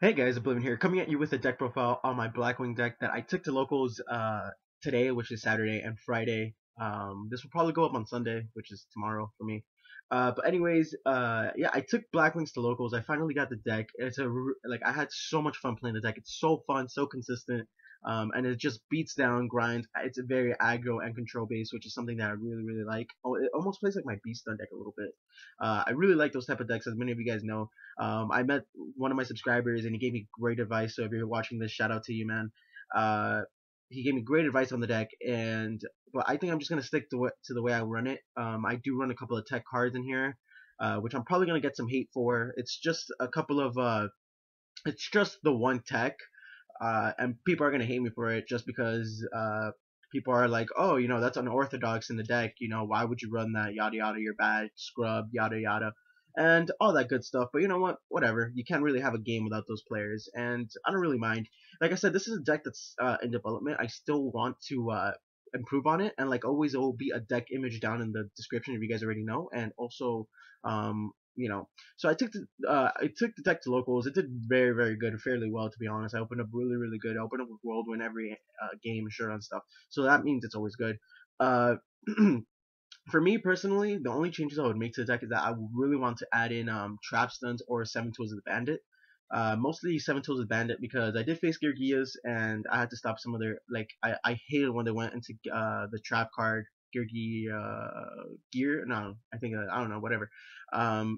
Hey guys, Oblivion here, coming at you with a deck profile on my Blackwing deck that I took to locals today, which is Saturday, and Friday. This will probably go up on Sunday, which is tomorrow for me. But anyways, yeah, I took Blackwings to locals. I finally got the deck. Like I had so much fun playing the deck. It's so fun, so consistent, and it just beats down, grinds. It's a very aggro and control based, which is something that I really like. Oh, it almost plays like my Beast Stun deck a little bit. I really like those type of decks, as many of you guys know. I met one of my subscribers and he gave me great advice. So if you're watching this, shout out to you, man. Uh, he gave me great advice on the deck, and but I think I'm just gonna stick to the way I run it. I do run a couple of tech cards in here, which I'm probably gonna get some hate for. It's just a couple of it's just the one tech, and people are gonna hate me for it just because people are like, oh, that's unorthodox in the deck. Why would you run that? Yada yada, you're bad, scrub, yada yada, and all that good stuff. But you know what? Whatever. You can't really have a game without those players, and I don't really mind. Like I said, this is a deck that's in development. I still want to improve on it, and like always, there will be a deck image down in the description if you guys already know, and also, um, so I took the deck to locals. It did very good, fairly well to be honest. I opened up really good. I opened up with Whirlwind every game, sure and stuff. So that means it's always good. Uh, for me personally, the only changes I would make to the deck is that I would really want to add in trap stuns or seven tools of the bandit. Mostly seven tools of the bandit because I did face Geargias and I had to stop some of their I hated when they went into the trap card Geargi gear. No, I think I don't know, whatever.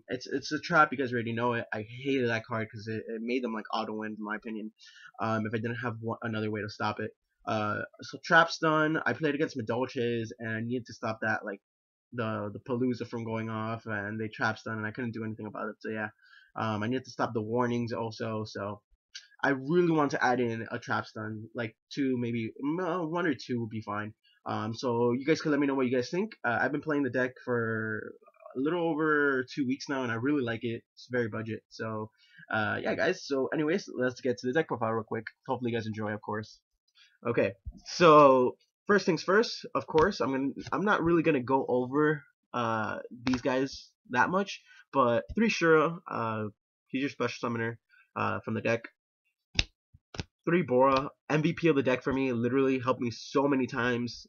It's a trap. You guys already know it. I hated that card because it made them like auto win in my opinion. If I didn't have another way to stop it. So trap stun. I played against Madolches and I needed to stop that like the Palooza from going off, and they trap stun, and I couldn't do anything about it. So yeah, I needed to stop the warnings also. So I really want to add in a trap stun, like two, maybe one or two would be fine. So you guys can let me know what you guys think. I've been playing the deck for a little over 2 weeks now, and I really like it. It's very budget. So yeah, guys. So anyways, let's get to the deck profile real quick. Hopefully you guys enjoy, of course. Okay, so first things first, of course, I'm not really gonna go over these guys that much, but three Shura, he's your special summoner from the deck. Three Bora, MVP of the deck for me, literally helped me so many times.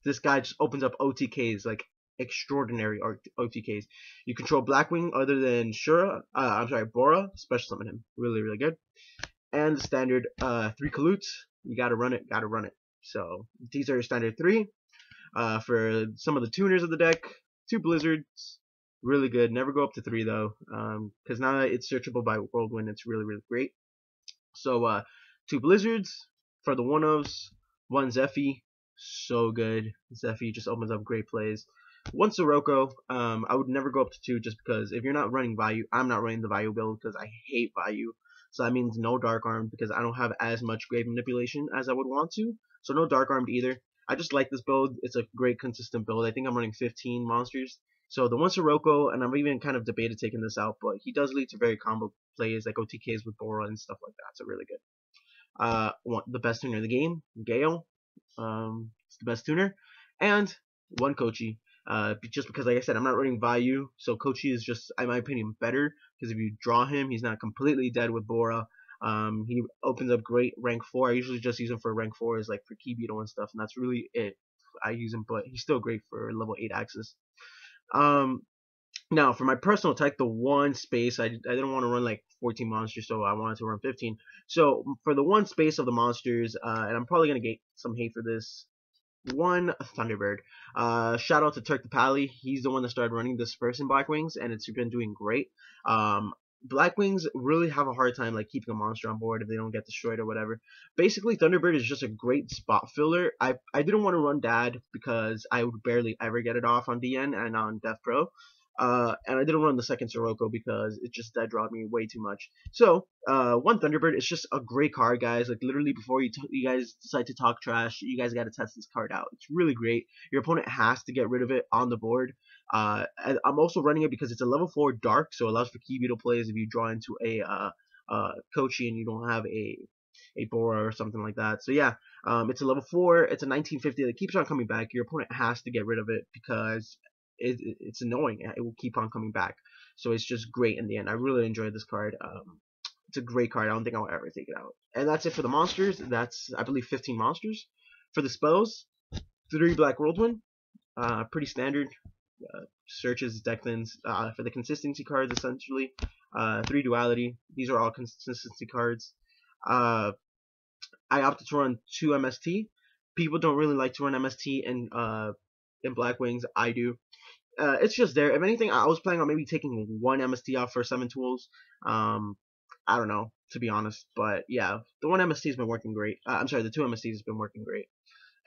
This guy just opens up OTKs like extraordinary OTKs. You control Blackwing other than Shura, I'm sorry, Bora, special summon him, really good. And the standard three Kalutes. You gotta run it, So these are your standard three. For some of the tuners of the deck, two Blizzards, really good. Never go up to three though, because now that it's searchable by Whirlwind, it's really great. So two Blizzards for the one-ofs, one Zephy, so good. Zephy just opens up great plays. One Sirocco, I would never go up to two just because if you're not running Vayu, I'm not running the Vayu build because I hate Vayu. So that means no Dark Armed because I don't have as much Grave Manipulation as I would want to. So no Dark Armed either. I just like this build. It's a great consistent build. I think I'm running 15 monsters. So the one Sirocco, and I'm even kind of debated taking this out, but he does lead to very combo plays like OTKs with Bora and stuff like that. So really good. The best tuner in the game, Gale. It's the best tuner. And one Kochi. Just because, like I said, I'm not running Vayu, so Kochi is just, in my opinion, better because if you draw him, he's not completely dead with Bora. He opens up great rank 4. I usually just use him for rank 4s, like for Key Beetle and stuff, and that's really it. I use him, but he's still great for level 8 Axis. Now, for my personal tech, the one space, I didn't want to run like 14 monsters, so I wanted to run 15. So, for the one space of the monsters, and I'm probably going to get some hate for this, one Thunderbird. Shout out to Turk the Pally. He's the one that started running this first in Blackwings, and it's been doing great. Blackwings really have a hard time like keeping a monster on board if they don't get destroyed or whatever. Basically, Thunderbird is just a great spot filler. I didn't want to run Dad because I would barely ever get it off on DN and on Devpro. And I didn't run the second Sirocco because it just dead drawed me way too much. So, one Thunderbird is just a great card, guys. Like, literally, before you guys decide to talk trash, you guys gotta test this card out. It's really great. Your opponent has to get rid of it on the board. I'm also running it because it's a level 4 Dark, so it allows for Key Beetle plays if you draw into a Kochi and you don't have a Bora or something like that. So yeah, it's a level 4. It's a 1950 that keeps on coming back. Your opponent has to get rid of it because it's annoying. It will keep on coming back. so it's just great in the end. I really enjoyed this card. It's a great card. I don't think I'll ever take it out. And that's it for the monsters. That's, I believe, 15 monsters. For the spells, 3 Black Whirlwind, pretty standard. Searches, Declins, for the consistency cards, essentially. 3 Duality. These are all consistency cards. I opted to run 2 MST. People don't really like to run MST in Blackwings. I do. It's just there. If anything, I was planning on maybe taking 1 MST off for 7 tools. I don't know, to be honest. But yeah, the 1 MST has been working great. I'm sorry, the 2 MSTs has been working great.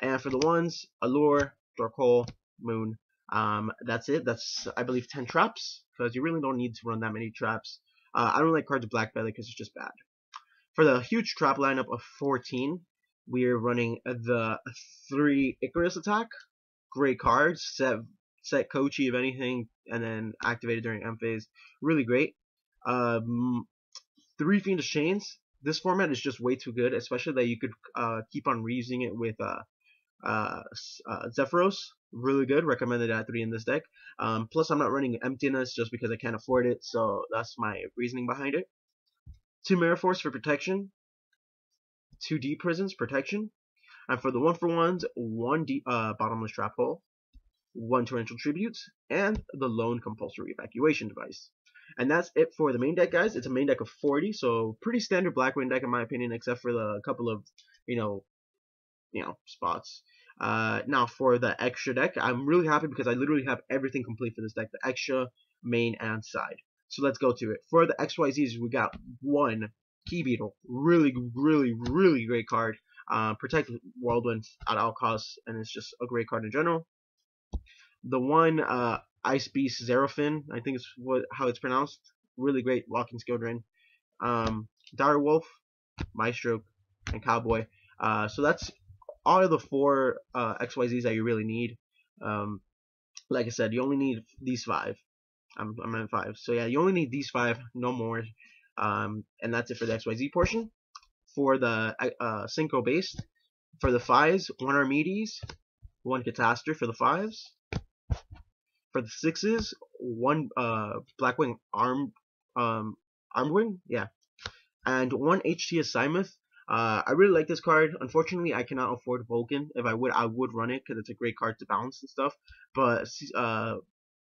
And for the ones, Allure, Dark Hole, Moon. That's it. That's, I believe, 10 traps, because you really don't need to run that many traps. I don't like cards of Black Belly because it's just bad. For the huge trap lineup of 14, we are running the 3 Icarus attack. Great cards. Set Kochi, if anything, and then activated during M phase. Really great. 3 Fiendish Chains. This format is just way too good, especially that you could keep on reusing it with Zephyros. Really good. Recommended at 3 in this deck. Plus, I'm not running Emptiness just because I can't afford it, so that's my reasoning behind it. 2 Mirror Force for protection. 2 Deep Prisons protection. And for the 1-for-1s, 1 Bottomless Trap Hole, 1 Torrential Tribute, and the Lone Compulsory Evacuation Device. And that's it for the main deck, guys. It's a main deck of 40, so pretty standard Blackwing deck in my opinion, except for the couple of, spots. Now for the extra deck, I'm really happy because I literally have everything complete for this deck, the extra, main, and side. So let's go to it. For the XYZs, we got 1 Key Beetle, really great card. Protect Whirlwind at all costs, and it's just a great card in general. The 1 Ice Beast Xeraphon, I think is how it's pronounced. Really great walking skill drain. Dire Wolf, Maestro, and Cowboy. So that's all of the 4 XYZs that you really need. Like I said, you only need these 5. I'm at 5. So yeah, you only need these 5, no more. And that's it for the XYZ portion. For the Synchro based, for the 5s, 1 Archimedes, 1 Catastrophe for the 5s. For the 6s, 1 Blackwing Armwing, yeah, and 1 HT Assimuth. I really like this card. Unfortunately, I cannot afford Vulcan. If I would run it because it's a great card to balance and stuff. But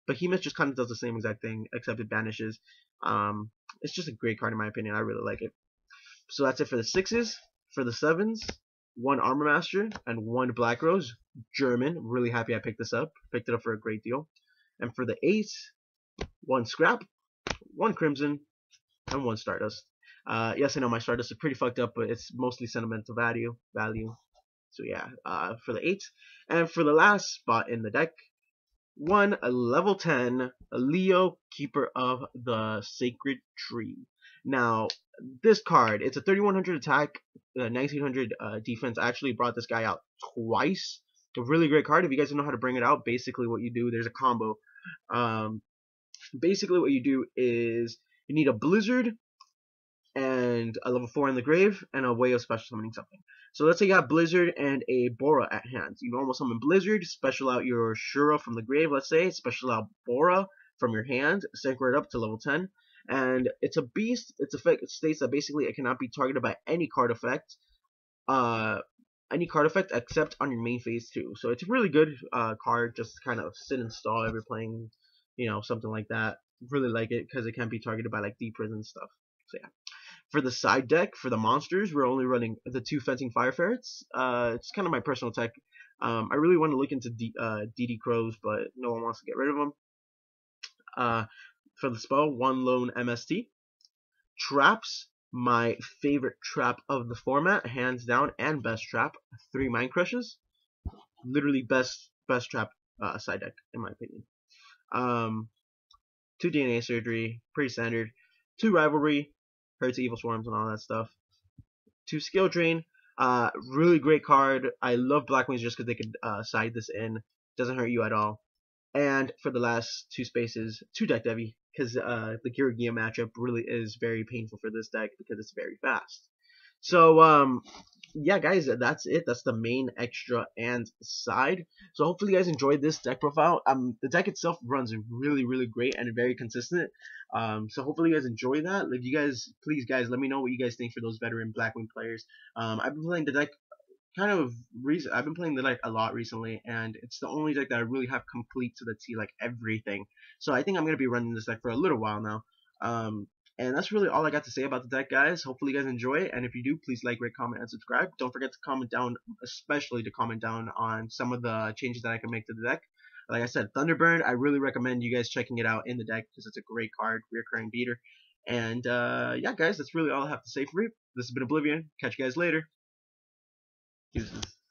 Behemoth just kind of does the same exact thing, except it banishes. It's just a great card in my opinion. I really like it. So that's it for the 6s. For the 7s, 1 Armor Master and 1 Black Rose, German. Really happy I picked this up. Picked it up for a great deal. And for the 8s, 1 Scrap, 1 Crimson, and 1 Stardust. Yes, I know my Stardust is pretty fucked up, but it's mostly sentimental value. So yeah, for the 8s. And for the last spot in the deck, 1 level 10 Leo, Keeper of the Sacred Tree. Now, this card, it's a 3100 attack, 1900 defense. I actually brought this guy out twice. A really great card. If you guys don't know how to bring it out, basically what you do, there's a combo. Basically what you do is you need a Blizzard and a level 4 in the grave and a way of special summoning something. So let's say you have Blizzard and a Bora at hand. You normal summon Blizzard, special out your Shura from the grave, let's say, special out Bora from your hand, synchro it up to level 10. And it's a beast. Its effect states that basically it cannot be targeted by any card effect. Except on your main phase too. So it's a really good card, just kind of sit and stall if you're playing, something like that. Really like it because it can't be targeted by like deep prison stuff. So yeah. For the side deck, for the monsters, we're only running the 2 Fencing Fire Ferrets. It's kind of my personal tech. I really want to look into DD Crows, but no one wants to get rid of them. For the spell, 1 Lone MST. Traps, my favorite trap of the format, hands down, and best trap, 3 Mind Crushes. Literally best trap side deck, in my opinion. 2 DNA Surgery, pretty standard. 2 Rivalry, hurts Evilswarms and all that stuff. 2 Skill Drain, really great card. I love Blackwings just because they could side this in. Doesn't hurt you at all. And for the last 2 spaces, 2 Deck Devi, because the Gira matchup really is very painful for this deck because it's very fast. So yeah, guys, that's it. That's the main extra and side. So hopefully you guys enjoyed this deck profile. The deck itself runs really, really great and very consistent. So hopefully you guys enjoy that. Like, you guys, please, guys, let me know what you guys think for those veteran Blackwing players. I've been playing the deck I've been playing the deck a lot recently, and it's the only deck that I really have complete to the T, like everything. So I think I'm gonna be running this deck for a little while now. Um, and that's really all I got to say about the deck, guys. Hopefully you guys enjoy it, and if you do, please like, rate, comment, and subscribe. Don't forget to comment down, especially to comment down on some of the changes that I can make to the deck. Like I said, Thunderburn, I really recommend you guys checking it out in the deck because it's a great card, reoccurring beater. And yeah, guys, that's really all I have to say for you. This has been Oblivion. Catch you guys later. Deuces.